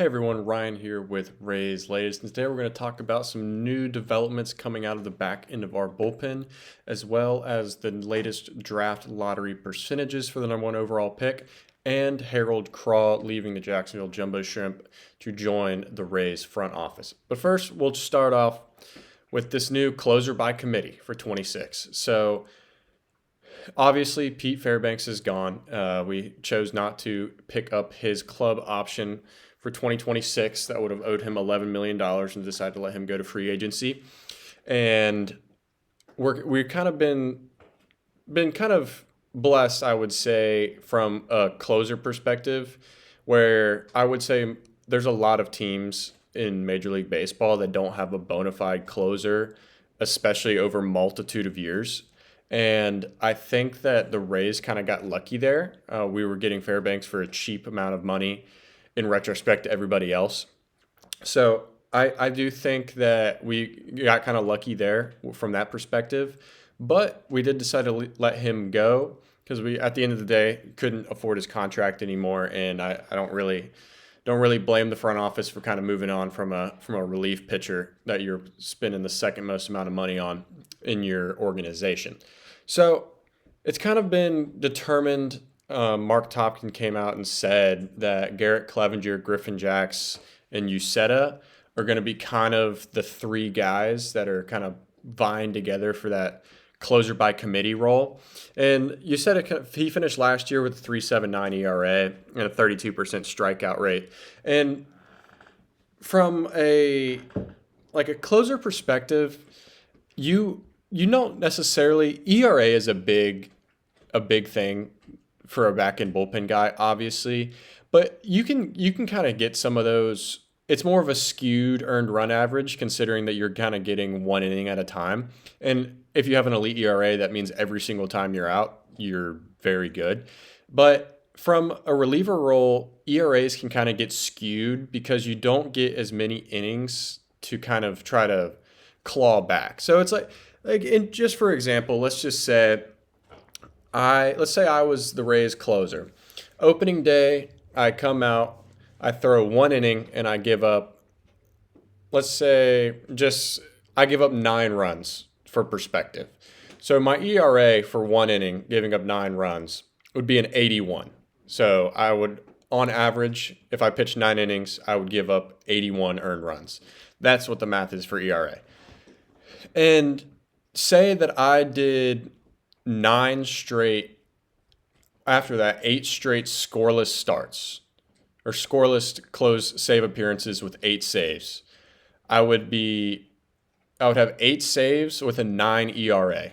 Hey everyone, Ryan here with Ray's Latest, and today we're going to talk about some new developments coming out of the back end of our bullpen, as well as the latest draft lottery percentages for the number one overall pick, and Harold Craw leaving the Jacksonville Jumbo Shrimp to join the Rays front office. But first, we'll start off with this new closer by committee for 26. So obviously, Pete Fairbanks is gone. We chose not to pick up his club option for 2026. That would have owed him $11 million dollars and decided to let him go to free agency. And we've kind of been kind of blessed, I would say, from a closer perspective, where I would say there's a lot of teams in Major League Baseball that don't have a bona fide closer, especially over multitude of years. And I think that the Rays kind of got lucky there. We were getting Fairbanks for a cheap amount of money in retrospect to everybody else. So I do think that we got kind of lucky there from that perspective. But we did decide to let him go because we, at the end of the day, couldn't afford his contract anymore. And I don't really blame the front office for kind of moving on from a relief pitcher that you're spending the second most amount of money on in your organization. So it's kind of been determined. Mark Topkin came out and said that Garrett Clevenger, Griffin Jacks, and Uceta are going to be kind of the three guys that are kind of vying together for that closer by committee role. And Uceta, he finished last year with a 3.79 ERA and a 32% strikeout rate. And from a closer perspective, you don't necessarily ERA is a big thing for a back end bullpen guy, obviously, but you can kind of get some of those. It's more of a skewed earned run average, considering that you're kind of getting one inning at a time. And if you have an elite ERA, that means every single time you're out, you're very good. But from a reliever role, ERAs can kind of get skewed because you don't get as many innings to kind of try to claw back. So it's just for example, let's say I was the Rays closer. Opening day, I come out, I throw one inning, and I give up, I give up 9 runs for perspective. So my ERA for one inning, giving up 9 runs, would be an 81. So I would, on average, if I pitched 9 innings, I would give up 81 earned runs. That's what the math is for ERA. And say that I did 8 straight scoreless starts or scoreless close save appearances with 8 saves. I would have 8 saves with a 9 ERA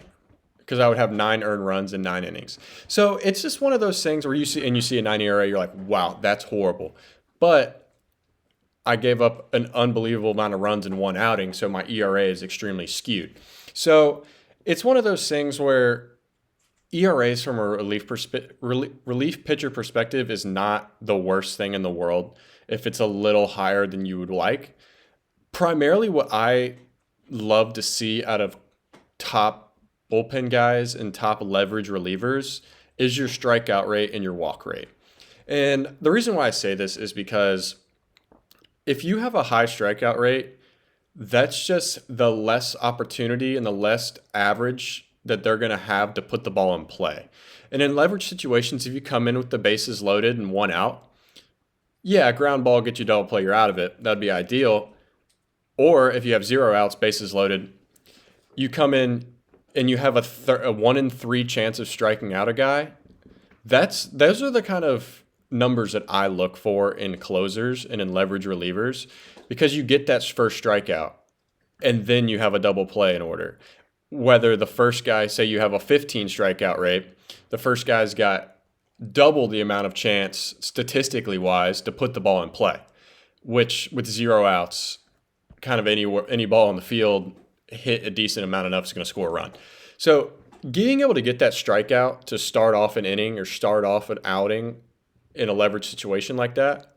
because I would have 9 earned runs in 9 innings. So it's just one of those things where you see a 9 ERA, you're like, wow, that's horrible. But I gave up an unbelievable amount of runs in one outing, so my ERA is extremely skewed. So it's one of those things where ERAs from a relief pitcher perspective is not the worst thing in the world if it's a little higher than you would like. Primarily what I love to see out of top bullpen guys and top leverage relievers is your strikeout rate and your walk rate. And the reason why I say this is because if you have a high strikeout rate, that's just the less opportunity and the less average that they're going to have to put the ball in play. And in leverage situations, if you come in with the bases loaded and 1 out, yeah, ground ball, get you double play, you're out of it. That'd be ideal. Or if you have 0 outs, bases loaded, you come in and you have a 1 in 3 chance of striking out a guy. Those are the kind of numbers that I look for in closers and in leverage relievers, because you get that first strikeout and then you have a double play in order. Whether the first guy, say you have a 15 strikeout rate, the first guy's got double the amount of chance, statistically wise, to put the ball in play, which with 0 outs, kind of any ball on the field, hit a decent amount enough is going to score a run. So being able to get that strikeout to start off an inning or start off an outing in a leverage situation like that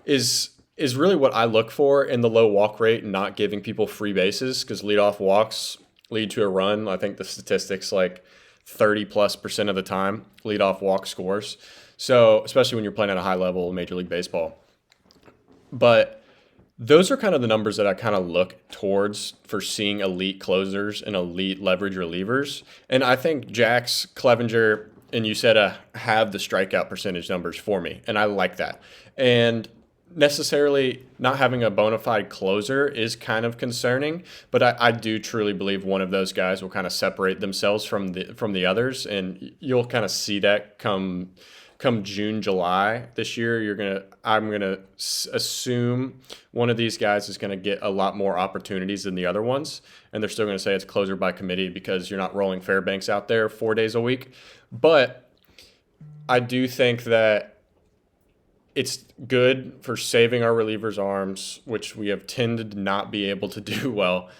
is really what I look for in the low walk rate and not giving people free bases, because leadoff walks lead to a run. I think the statistics 30+% of the time leadoff walk scores. So especially when you're playing at a high level in Major League Baseball. But those are kind of the numbers that I kind of look towards for seeing elite closers and elite leverage relievers. And I think Jax, Clevenger, and you said have the strikeout percentage numbers for me. And I like that. And necessarily not having a bona fide closer is kind of concerning, but I do truly believe one of those guys will kind of separate themselves from the others. And you'll kind of see that come June, July this year. I'm gonna assume one of these guys is gonna get a lot more opportunities than the other ones, and they're still gonna say it's closer by committee because you're not rolling Fairbanks out there 4 days a week. But I do think that it's good for saving our relievers' arms, which we have tended to not be able to do well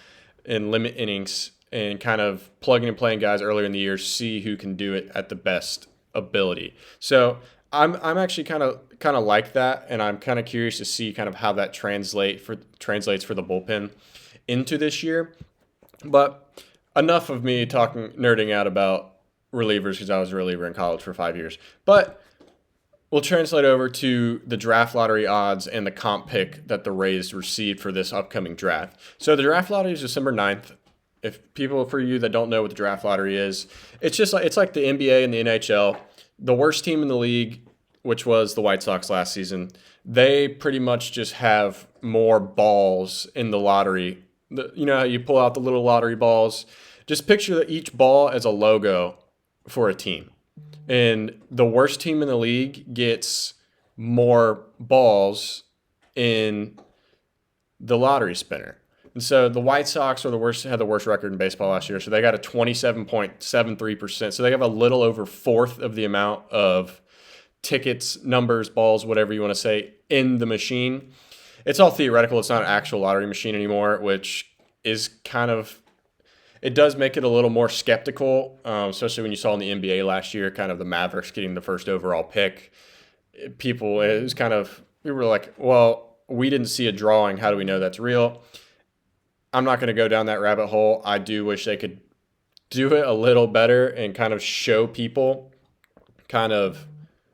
in limit innings, and kind of plugging and playing guys earlier in the year, see who can do it at the best ability. So I'm actually kind of like that, and I'm kind of curious to see kind of how that translates for the bullpen into this year. But enough of me nerding out about relievers because I was a reliever in college for 5 years. But we'll translate over to the draft lottery odds and the comp pick that the Rays received for this upcoming draft. So the draft lottery is December 9th. For you that don't know what the draft lottery is, it's like the NBA and the NHL. The worst team in the league, which was the White Sox last season, they pretty much just have more balls in the lottery. You know how you pull out the little lottery balls? Just picture each ball as a logo for a team. And the worst team in the league gets more balls in the lottery spinner. And so the White Sox had the worst record in baseball last year. So they got a 27.73%. So they have a little over fourth of the amount of tickets, numbers, balls, whatever you want to say, in the machine. It's all theoretical. It's not an actual lottery machine anymore, which is it does make it a little more skeptical, especially when you saw in the NBA last year, kind of the Mavericks getting the first overall pick. We were like, well, we didn't see a drawing. How do we know that's real? I'm not going to go down that rabbit hole. I do wish they could do it a little better and kind of show people kind of,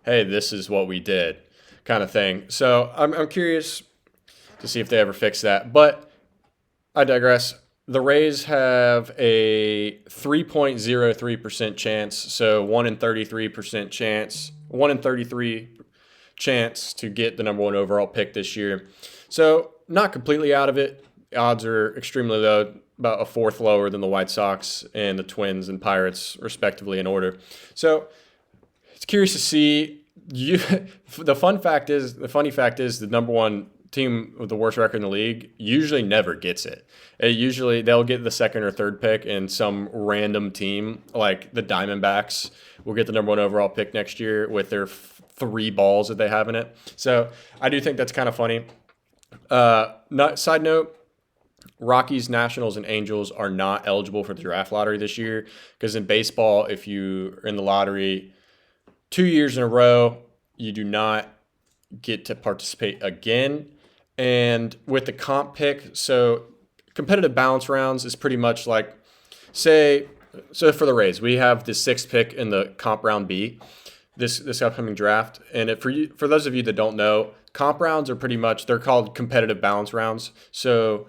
hey, this is what we did kind of thing. So I'm curious to see if they ever fix that. But I digress. The Rays have a 3.03% chance, so 1 in 33% chance, 1 in 33 chance to get the number one overall pick this year. So not completely out of it. Odds are extremely low, about a fourth lower than the White Sox and the Twins and Pirates, respectively, in order. So it's curious to see. The funny fact is the number one team with the worst record in the league usually never gets it. Usually they'll get the second or third pick, and some random team like the Diamondbacks will get the number one overall pick next year with their 3 balls that they have in it. So I do think that's kind of funny. Side note, Rockies, Nationals, and Angels are not eligible for the draft lottery this year because in baseball, if you are in the lottery 2 years in a row, you do not get to participate again. And with the comp pick, so competitive balance rounds is pretty much like, so for the Rays, we have the 6th pick in the comp round B this upcoming draft. And for those of you that don't know, comp rounds are they're called competitive balance rounds. So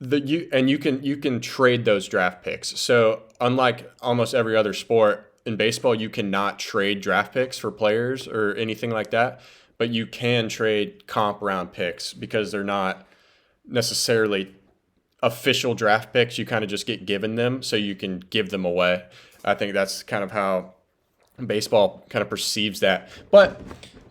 you can trade those draft picks. So unlike almost every other sport in baseball, you cannot trade draft picks for players or anything like that, but you can trade comp round picks because they're not necessarily official draft picks. You kind of just get given them, so you can give them away. I think that's kind of how baseball kind of perceives that. But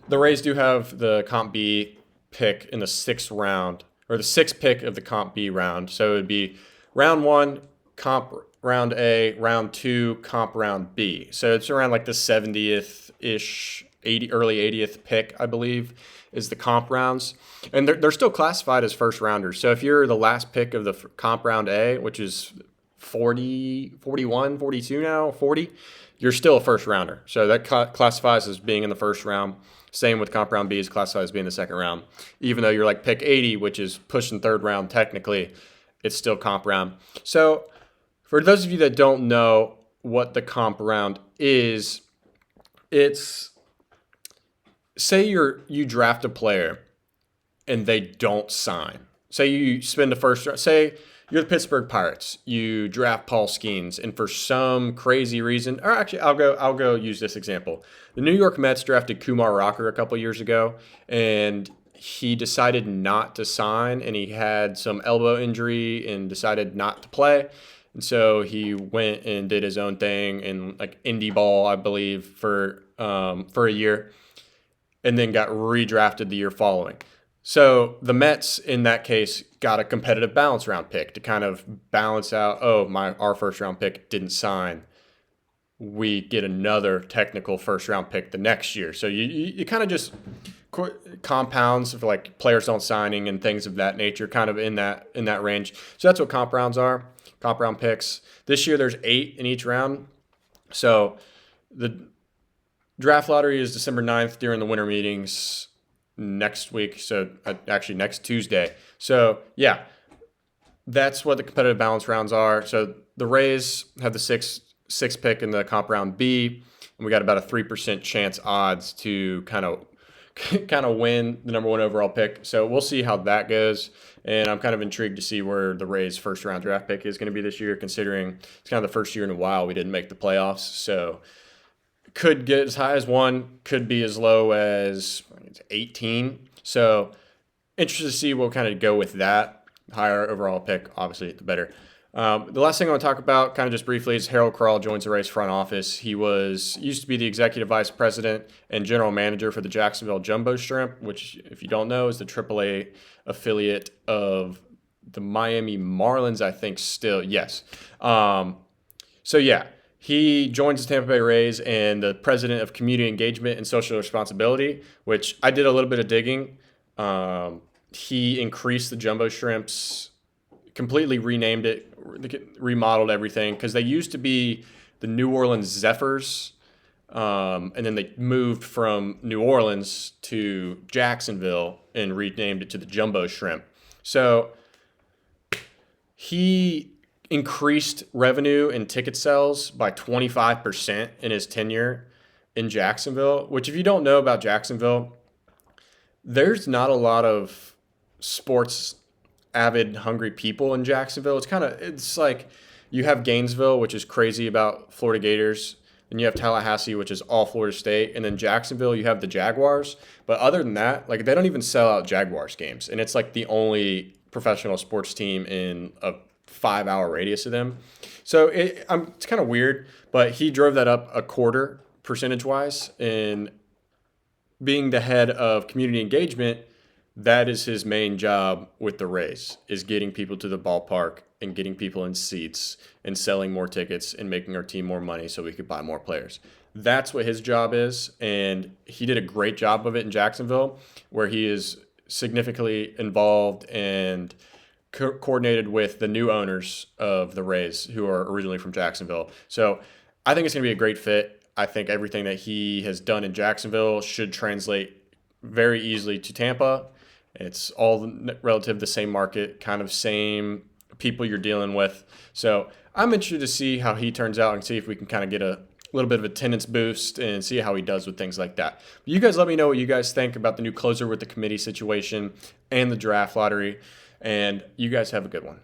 the Rays do have the comp B pick in the 6th round, or the 6th pick of the comp B round. So it would be round 1, comp round A, round 2, comp round B. So it's around like the 70th-ish, early 80th pick, I believe, is the comp rounds. And they're still classified as first rounders. So if you're the last pick of the comp round A, which is 40, 41, 42 now, 40, you're still a first rounder. So that classifies as being in the first round. Same with comp round B is classified as being the second round. Even though you're like pick 80, which is pushing third round technically, it's still comp round. So for those of you that don't know what the comp round is, it's, say you draft a player and they don't sign. Say you spend the first round. Say you're the Pittsburgh Pirates. You draft Paul Skeens, and for some crazy reason, or actually, I'll go use this example. The New York Mets drafted Kumar Rocker a couple years ago, and he decided not to sign, and he had some elbow injury and decided not to play. And so he went and did his own thing in like indie ball, I believe, for a year, and then got redrafted the year following. So the Mets, in that case, got a competitive balance round pick to kind of balance out, our first round pick didn't sign. We get another technical first round pick the next year. So you kind of just compounds of like players don't signing and things of that nature, kind of in that range. So that's what comp rounds are, comp round picks. This year there's 8 in each round. So the draft lottery is December 9th during the winter meetings next week. So actually next Tuesday. So yeah, that's what the competitive balance rounds are. So the Rays have the sixth pick in the comp round B, and we got about a 3% chance odds to kind of win the number 1 overall pick. So we'll see how that goes. And I'm kind of intrigued to see where the Rays' first round draft pick is going to be this year, considering it's kind of the first year in a while we didn't make the playoffs. So could get as high as 1, could be as low as 18. So interested to see what kind of go with that. Higher overall pick, obviously, the better. The last thing I want to talk about, kind of just briefly, is Harold Krall joins the Rays front office. He used to be the executive vice president and general manager for the Jacksonville Jumbo Shrimp, which, if you don't know, is the AAA affiliate of the Miami Marlins, I think still. Yes. So, yeah, he joins the Tampa Bay Rays and the president of community engagement and social responsibility, which I did a little bit of digging. He increased the Jumbo Shrimps, completely renamed it, remodeled everything, because they used to be the New Orleans Zephyrs, and then they moved from New Orleans to Jacksonville and renamed it to the Jumbo Shrimp. So he increased revenue and ticket sales by 25% in his tenure in Jacksonville, which, if you don't know about Jacksonville, there's not a lot of sports avid, hungry people in Jacksonville. It's like you have Gainesville, which is crazy about Florida Gators. Then you have Tallahassee, which is all Florida State. And then Jacksonville, you have the Jaguars. But other than that, like, they don't even sell out Jaguars games. And it's like the only professional sports team in a 5-hour radius of them. So it's kind of weird, but he drove that up a quarter percentage-wise. And being the head of community engagement, that is his main job with the Rays, is getting people to the ballpark and getting people in seats and selling more tickets and making our team more money so we could buy more players. That's what his job is, and he did a great job of it in Jacksonville, where he is significantly involved and coordinated with the new owners of the Rays, who are originally from Jacksonville. So I think it's going to be a great fit. I think everything that he has done in Jacksonville should translate very easily to Tampa. It's all relative the same market, kind of same people you're dealing with. So I'm interested to see how he turns out and see if we can kind of get a little bit of attendance boost and see how he does with things like that. But you guys let me know what you guys think about the new closer with the committee situation and the draft lottery. And you guys have a good one.